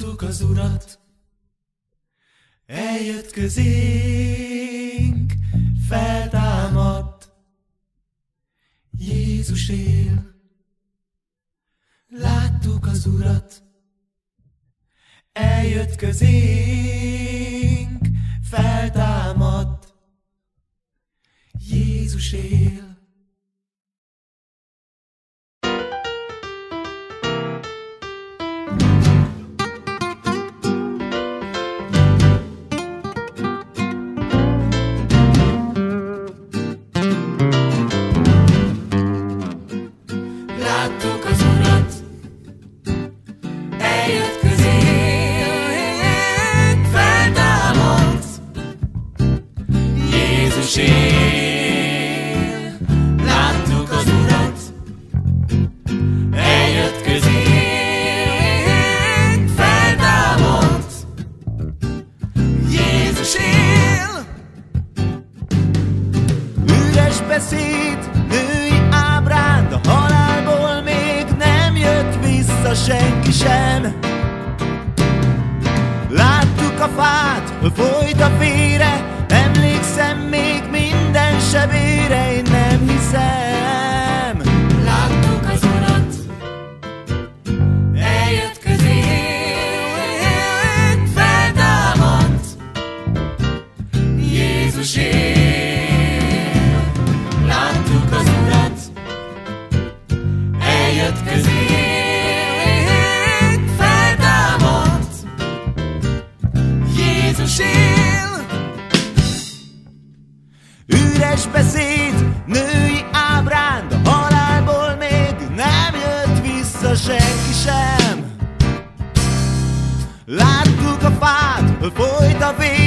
Láttuk az Urat, eljött közénk, feltámadt. Jézus él. Láttuk az Urat, eljött közénk, feltámadt. Jézus él. Láttuk az Urat, eljött közénk, feltámadt. Jézus él. Láttuk az Urat, eljött közénk, feltámadt. Jézus él. Üres beszéd, női ábránd, a halálból még nem jött vissza senki sem. Láttuk a fát, hogy folyt a vére, emlékszem még minden sebére, én nem hiszem. Láttuk az Urat, eljött közénk, feltámadt. Jézus él. Láttuk az Urat, eljött közénk, feltámadt. Jézus él. Üres beszéd, női ábránd, a halálból még nem jött vissza senki sem. Láttuk a fát, hogy folyt a vér,